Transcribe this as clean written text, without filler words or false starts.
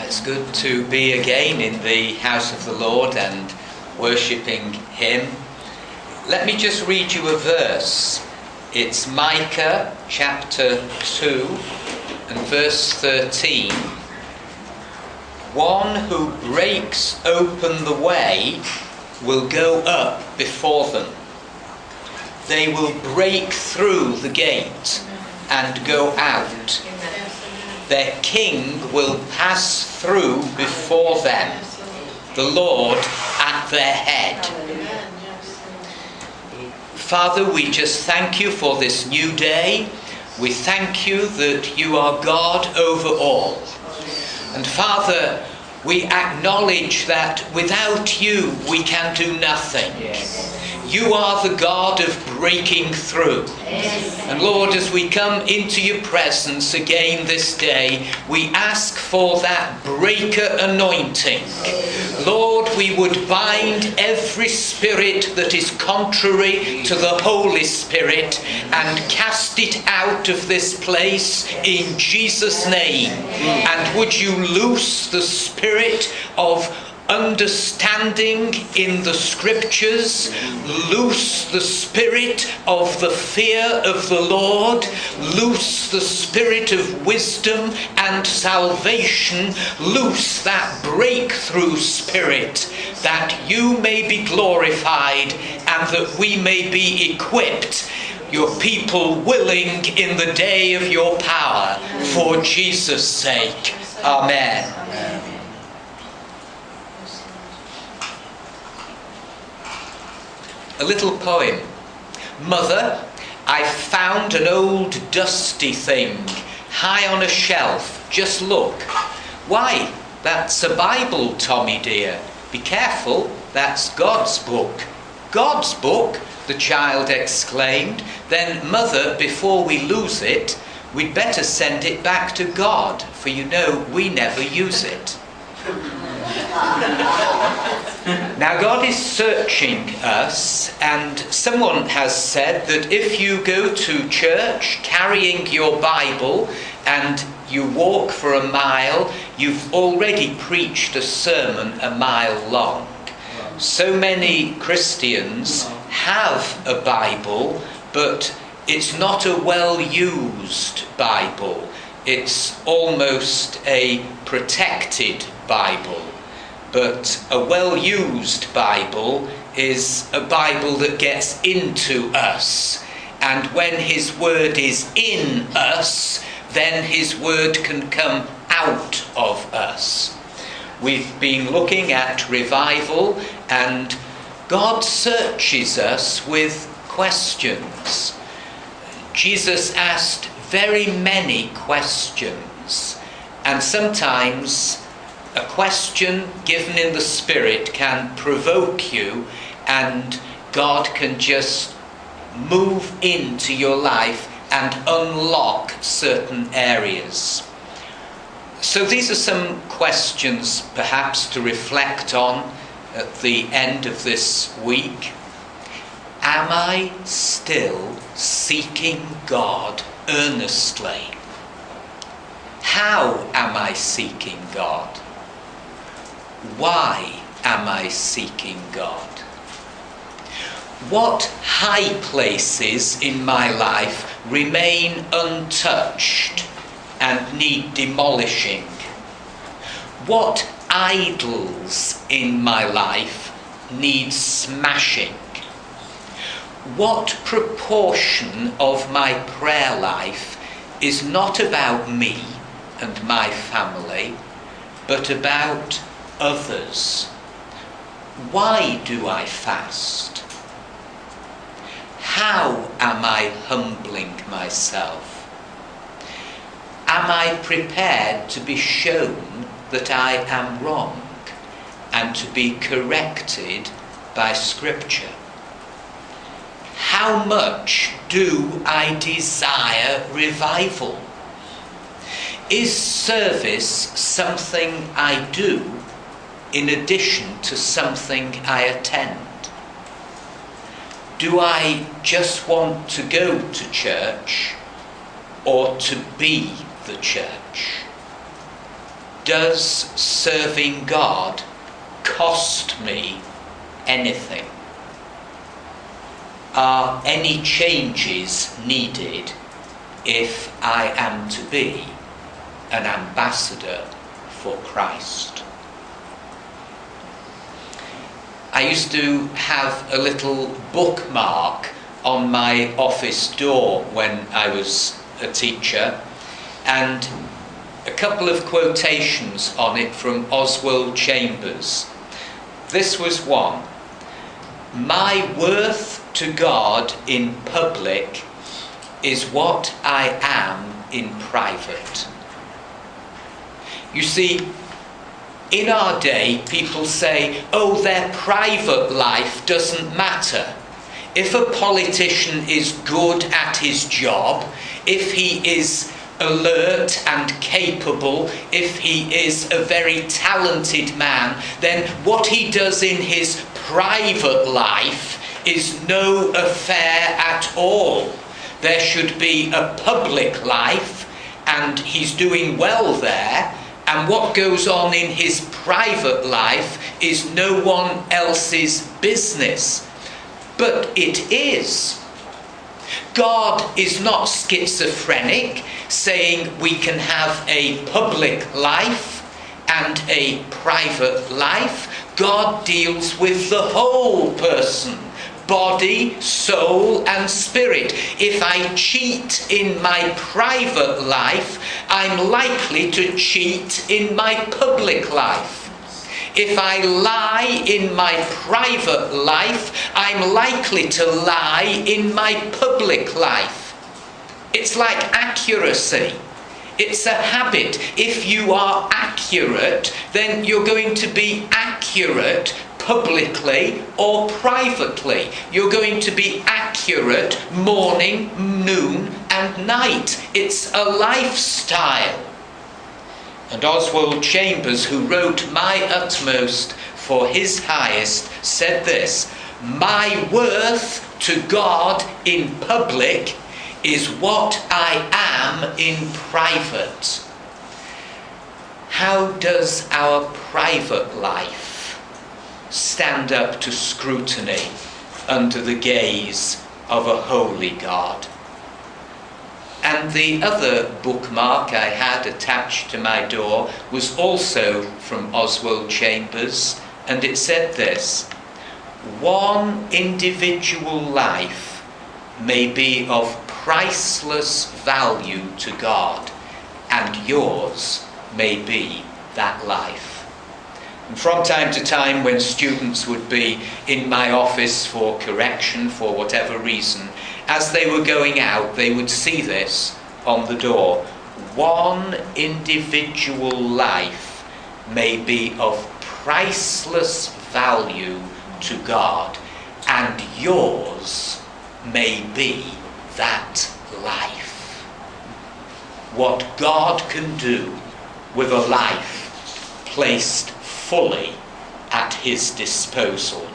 It's good to be again in the house of the Lord and worshipping Him. Let me just read you a verse. It's Micah chapter 2 and verse 13. One who breaks open the way will go up before them. They will break through the gate and go out. Their king will pass through before them, the Lord at their head. Father, we just thank you for this new day. We thank you that you are God over all. And Father, we acknowledge that without you we can do nothing. You are the God of breaking through. And Lord, as we come into your presence again this day, we ask for that breaker anointing. Lord, we would bind every spirit that is contrary to the Holy Spirit and cast it out of this place in Jesus' name. And would you loose the spirit of understanding in the scriptures, loose the spirit of the fear of the Lord, loose the spirit of wisdom and salvation, loose that breakthrough spirit, that you may be glorified and that we may be equipped, your people willing in the day of your power, for Jesus' sake. Amen. Amen. A little poem. Mother, I found an old dusty thing high on a shelf. Just look. Why, that's a Bible, Tommy dear. Be careful, that's God's book. God's book? The child exclaimed. Then, Mother, before we lose it, we'd better send it back to God, for you know we never use it. Now God is searching us, and someone has said that if you go to church carrying your Bible and you walk for a mile, you've already preached a sermon a mile long. So many Christians have a Bible, but it's not a well-used Bible. It's almost a protected Bible. But a well-used Bible is a Bible that gets into us. And when his word is in us, then his word can come out of us. We've been looking at revival, and God searches us with questions. Jesus asked very many questions, and sometimes a question given in the Spirit can provoke you, and God can just move into your life and unlock certain areas. So these are some questions perhaps to reflect on at the end of this week. Am I still seeking God earnestly? How am I seeking God? Why am I seeking God? What high places in my life remain untouched and need demolishing? What idols in my life need smashing? What proportion of my prayer life is not about me and my family, but about others? Why do I fast? How am I humbling myself? Am I prepared to be shown that I am wrong and to be corrected by Scripture? How much do I desire revival? Is service something I do in addition to something I attend? Do I just want to go to church or to be the church? does serving God cost me anything? Are any changes needed if I am to be an ambassador for Christ? I used to have a little bookmark on my office door when I was a teacher, and a couple of quotations on it from Oswald Chambers. This was one: "My worth to God in public is what I am in private." You see, in our day, people say, oh, their private life doesn't matter. If a politician is good at his job, if he is alert and capable, if he is a very talented man, then what he does in his private life is no affair at all. There should be a public life, and he's doing well there, and what goes on in his private life is no one else's business. But it is. God is not schizophrenic, saying we can have a public life and a private life. God deals with the whole person, body, soul and spirit. If I cheat in my private life, I'm likely to cheat in my public life. If I lie in my private life, I'm likely to lie in my public life. It's like accuracy. It's a habit. If you are accurate, then you're going to be accurate publicly or privately. You're going to be accurate morning, noon and night. It's a lifestyle. And Oswald Chambers, who wrote My Utmost for His Highest, said this: "My worth to God in public is what I am in private." How does our private life stand up to scrutiny under the gaze of a holy God? And the other bookmark I had attached to my door was also from Oswald Chambers, and it said this: "One individual life may be of priceless value to God, and yours may be that life." And from time to time, when students would be in my office for correction for whatever reason, as they were going out, they would see this on the door: "One individual life may be of priceless value to God, and yours may be that life." What God can do with a life placed fully at His disposal.